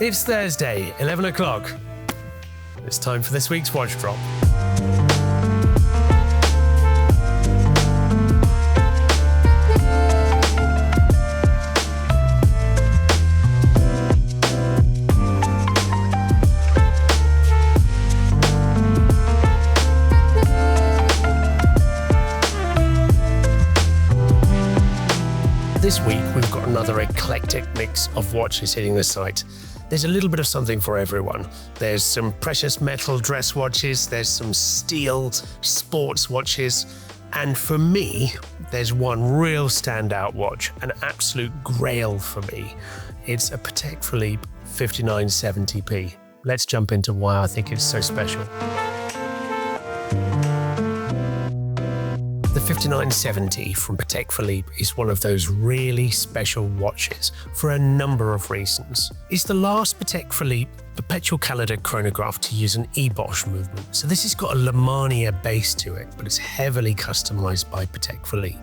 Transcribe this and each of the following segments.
It's Thursday, 11 o'clock. It's time for this week's Watch Drop. This week, we've got another eclectic mix of watches hitting the site. There's a little bit of something for everyone. There's some precious metal dress watches, there's some steel sports watches, and for me, there's one real standout watch, an absolute grail for me. It's a Patek Philippe 5970P. Let's jump into why I think it's so special. The 5970 from Patek Philippe is one of those really special watches for a number of reasons. It's the last Patek Philippe Perpetual Calendar Chronograph to use an ebosh movement. So this has got a Lemania base to it, but it's heavily customized by Patek Philippe.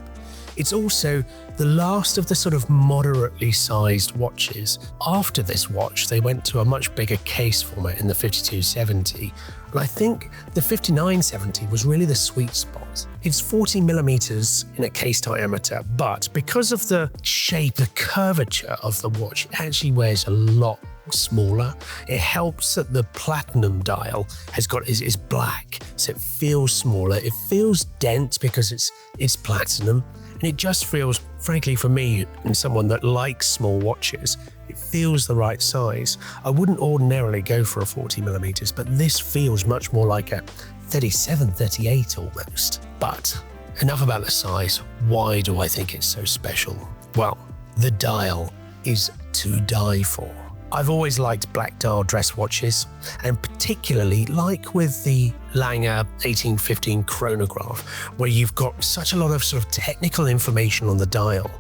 It's also the last of the sort of moderately sized watches. After this watch, they went to a much bigger case format in the 5270. And I think the 5970 was really the sweet spot. It's 40 millimeters in a case diameter, but because of the shape, the curvature of the watch, it actually wears a lot smaller. It helps that the platinum dial is black, so it feels smaller. It feels dense because it's platinum, and it just feels, frankly, for me and someone that likes small watches, it feels the right size. I wouldn't ordinarily go for a 40 millimeters, but this feels much more like a 37, 38 almost. But enough about the size. Why do I think it's so special? Well, the dial is to die for. I've always liked black dial dress watches, and particularly like with the Lange 1815 chronograph, where you've got such a lot of sort of technical information on the dial.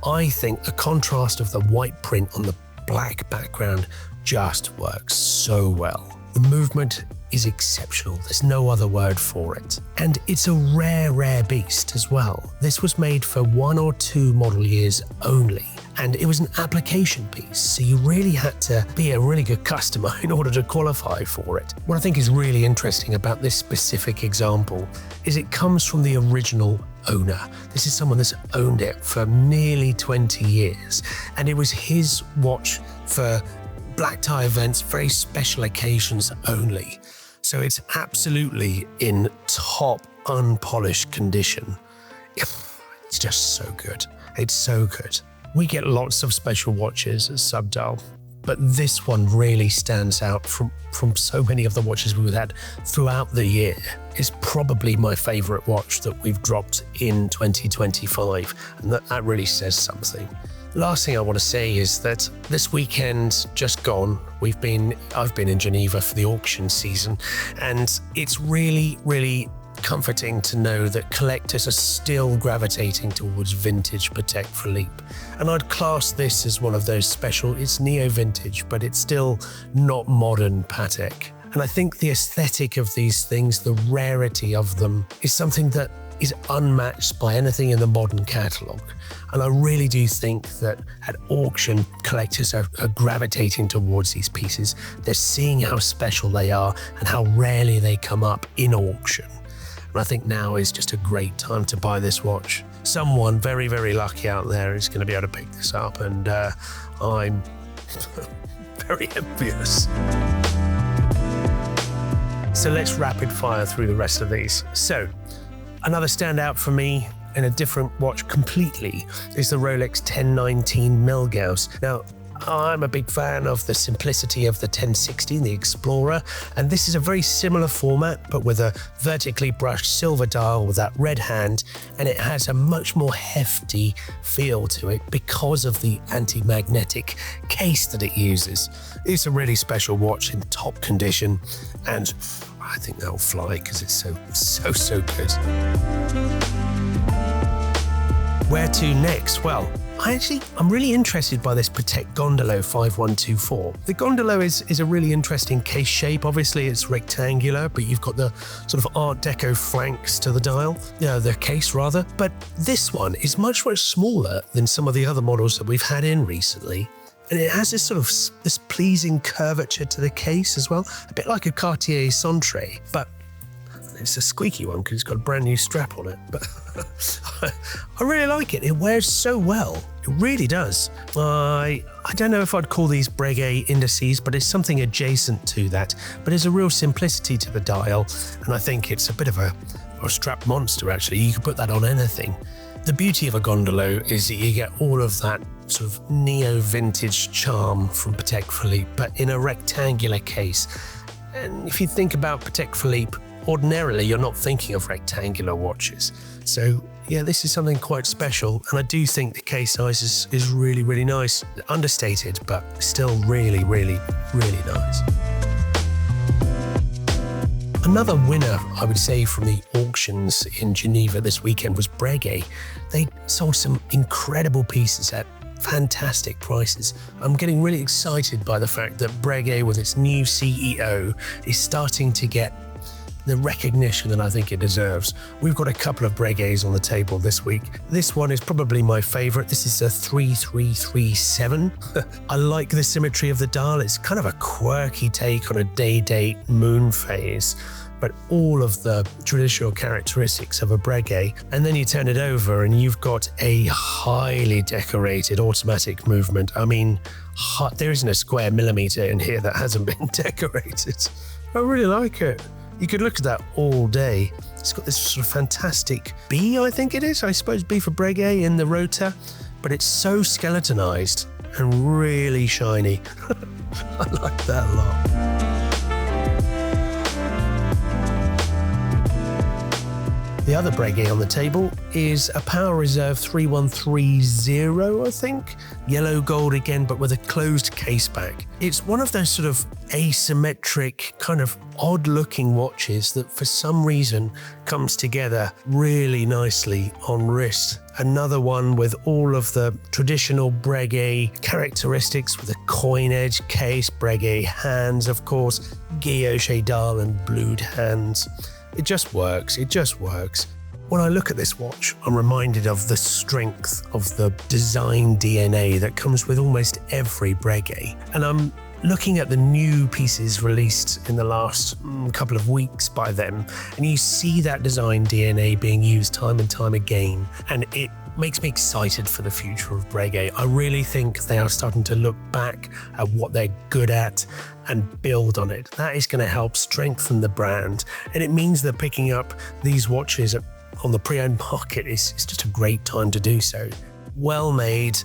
I think the contrast of the white print on the black background just works so well. The movement is exceptional. There's no other word for it. And it's a rare beast as well. This was made for 1 or 2 model years only. And it was an application piece, so you really had to be a really good customer in order to qualify for it. What I think is really interesting about this specific example is it comes from the original owner. This is someone that's owned it for nearly 20 years, and it was his watch for black tie events, very special occasions only. So it's absolutely in top unpolished condition. It's just so good. It's so good. We get lots of special watches at Subdial, but this one really stands out from so many of the watches we've had throughout the year. It's probably my favorite watch that we've dropped in 2025, and that really says something. Last thing I want to say is that this weekend just gone, I've been in Geneva for the auction season, and it's really comforting to know that collectors are still gravitating towards vintage Patek Philippe. And I'd class this as one of those special, it's neo-vintage, but it's still not modern Patek. And I think the aesthetic of these things, the rarity of them, is something that is unmatched by anything in the modern catalogue. And I really do think that at auction, collectors are gravitating towards these pieces. They're seeing how special they are and how rarely they come up in auction. And I think now is just a great time to buy this watch. Someone very lucky out there is going to be able to pick this up, and I'm very envious. So let's rapid fire through the rest of these. So another standout for me, in a different watch completely, is the Rolex 1019 Milgauss. Now, I'm a big fan of the simplicity of the 1016, the Explorer, and this is a very similar format, but with a vertically brushed silver dial with that red hand, and it has a much more hefty feel to it because of the anti-magnetic case that it uses. It's a really special watch in top condition, and I think that'll fly because it's so good. Where to next? Well, I'm really interested by this Patek Gondolo 5124. The Gondolo is a really interesting case shape. Obviously, it's rectangular, but you've got the sort of Art Deco flanks to the dial, the case rather. But this one is much smaller than some of the other models that we've had in recently. And it has this sort of this pleasing curvature to the case as well, a bit like a Cartier Centre, but it's a squeaky one because it's got a brand new strap on it. But I really like it. It wears so well. It really does. I don't know if I'd call these Breguet indices, but it's something adjacent to that. But there's a real simplicity to the dial, and I think it's a bit of a strap monster, actually. You can put that on anything. The beauty of a Gondolo is that you get all of that sort of neo-vintage charm from Patek Philippe, but in a rectangular case. And if you think about Patek Philippe, ordinarily you're not thinking of rectangular watches. So yeah, this is something quite special, and I do think the case size is really, really nice. Understated, but still really, really, really nice. Another winner, I would say, from the auctions in Geneva this weekend was Breguet. They sold some incredible pieces at fantastic prices. I'm getting really excited by the fact that Breguet, with its new CEO, is starting to get the recognition that I think it deserves. We've got a couple of Breguets on the table this week. This one is probably my favorite. This is a 3337. I like the symmetry of the dial. It's kind of a quirky take on a day-date moon phase, but all of the traditional characteristics of a Breguet. And then you turn it over and you've got a highly decorated automatic movement. I mean, there isn't a square millimeter in here that hasn't been decorated. I really like it. You could look at that all day. It's got this sort of fantastic B, I think it is. I suppose B for Breguet in the rotor, but it's so skeletonized and really shiny. I like that a lot. The other Breguet on the table is a Power Reserve 3130, I think. Yellow gold again, but with a closed case back. It's one of those sort of asymmetric, kind of odd-looking watches that for some reason comes together really nicely on wrist. Another one with all of the traditional Breguet characteristics with a coin edge case, Breguet hands, of course, guilloche dial and blued hands. It just works. It just works. When I look at this watch, I'm reminded of the strength of the design DNA that comes with almost every Breguet. And I'm looking at the new pieces released in the last couple of weeks by them, and you see that design DNA being used time and time again. And it makes me excited for the future of Breguet. I really think they are starting to look back at what they're good at and build on it. That is going to help strengthen the brand, and it means that picking up these watches on the pre-owned market is just a great time to do so. Well made,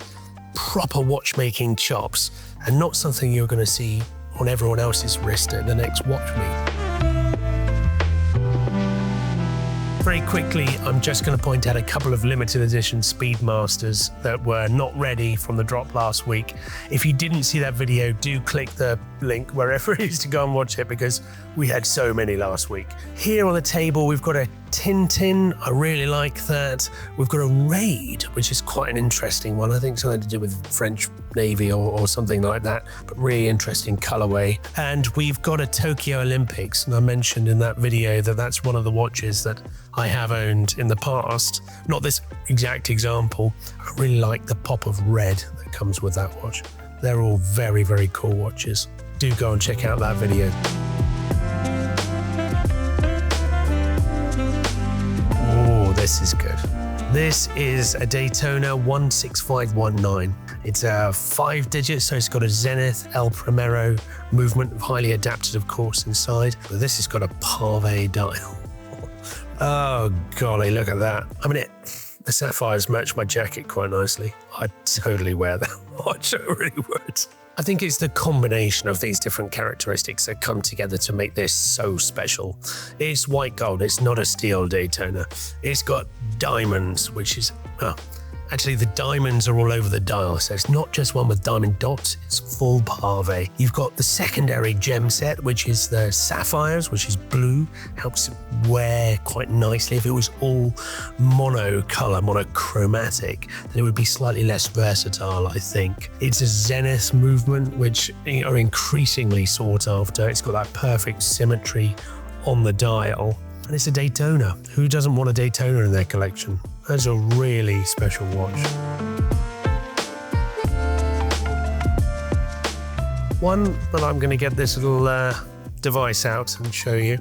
proper watchmaking chops, and not something you're going to see on everyone else's wrist at the next watch meet. Very quickly, I'm just going to point out a couple of limited edition Speedmasters that were not ready from the drop last week. If you didn't see that video, do click the link wherever it is to go and watch it, because we had so many last week. Here on the table, we've got a Tintin. I really like that. We've got a Raid, which is quite an interesting one. I think something to do with French Navy or something like that, but really interesting colorway. And we've got a Tokyo Olympics, and I mentioned in that video that that's one of the watches that I have owned in the past. Not this exact example. I really like the pop of red that comes with that watch. They're all very, very cool watches. Do go and check out that video. Oh, this is good. This is a Daytona 16519. It's a 5-digit, so it's got a Zenith El Primero movement, highly adapted, of course, inside. But this has got a Pave dial. Oh, golly, look at that. I mean, the sapphires match my jacket quite nicely. I'd totally wear that watch, I really would. I think it's the combination of these different characteristics that come together to make this so special. It's white gold, it's not a steel Daytona. It's got diamonds, which is, actually the diamonds are all over the dial, so it's not just one with diamond dots, it's full pave. You've got the secondary gem set, which is the sapphires, which is blue, helps it wear quite nicely. If it was all monochromatic, then it would be slightly less versatile, I think. It's a Zenith movement, which are increasingly sought after. It's got that perfect symmetry on the dial. And it's a Daytona. Who doesn't want a Daytona in their collection? That's a really special watch. One, but I'm going to get this little device out and show you.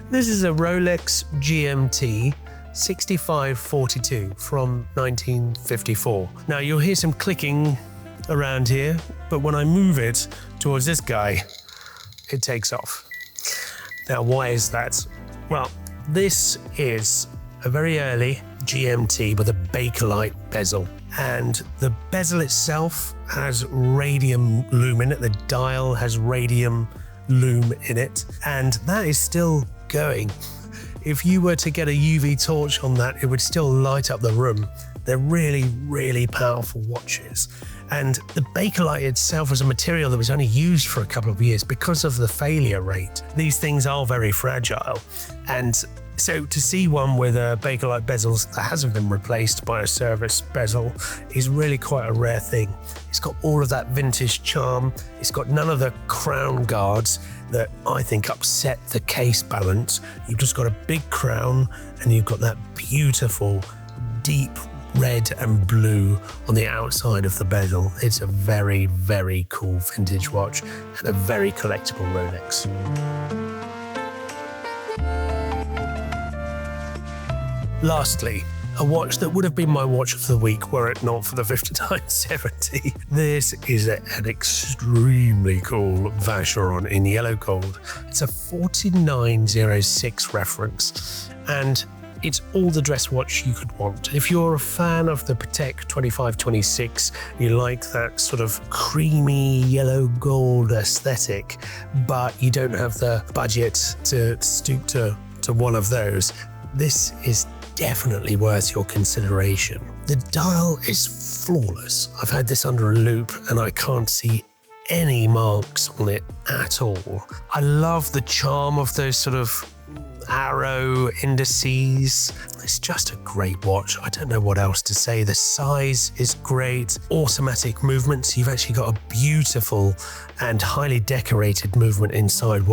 This is a Rolex GMT-6542 from 1954. Now you'll hear some clicking around here, but when I move it towards this guy, it takes off. Now why is that? Well, this is a very early GMT with a Bakelite bezel, and the bezel itself has radium lume in it. The dial has radium lume in it, and that is still going. If you were to get a UV torch on that, it would still light up the room. They're really, really powerful watches. And the Bakelite itself was a material that was only used for a couple of years because of the failure rate. These things are very fragile. And so to see one with a Bakelite bezel that hasn't been replaced by a service bezel is really quite a rare thing. It's got all of that vintage charm. It's got none of the crown guards that I think upset the case balance. You've just got a big crown and you've got that beautiful deep red and blue on the outside of the bezel. It's a very, very cool vintage watch and a very collectible Rolex. Lastly, a watch that would have been my watch of the week were it not for the 5970. This is an extremely cool Vacheron in yellow gold. It's a 4906 reference, and it's all the dress watch you could want. If you're a fan of the Patek 2526, you like that sort of creamy yellow gold aesthetic, but you don't have the budget to stoop to one of those, this is definitely worth your consideration. The dial is flawless. I've had this under a loupe and I can't see any marks on it at all. I love the charm of those sort of arrow indices. It's just a great watch. I don't know what else to say. The size is great. Automatic movements. You've actually got a beautiful and highly decorated movement inside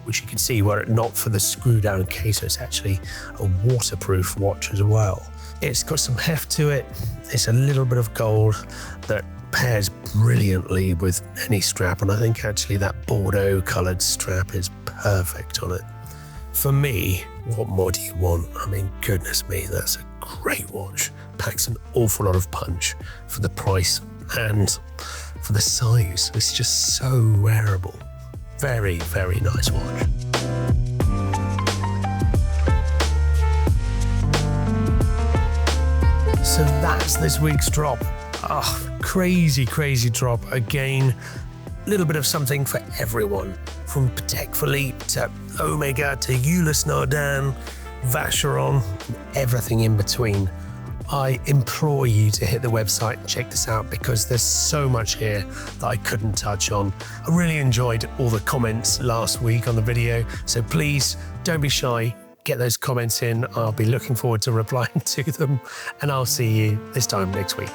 which you can see were it not for the screw down case, it's actually a waterproof watch as well. It's got some heft to it. It's a little bit of gold that pairs brilliantly with any strap, and I think actually that Bordeaux coloured strap is perfect on it. For me, what more do you want? I mean, goodness me, that's a great watch. Packs an awful lot of punch for the price and for the size. It's just so wearable. Very, very nice watch. So that's this week's drop. Crazy, crazy drop. Again, a little bit of something for everyone. From Patek Philippe to Omega to Ulysse Nardin, Vacheron, and everything in between. I implore you to hit the website and check this out because there's so much here that I couldn't touch on. I really enjoyed all the comments last week on the video, so please don't be shy. Get those comments in. I'll be looking forward to replying to them, and I'll see you this time next week.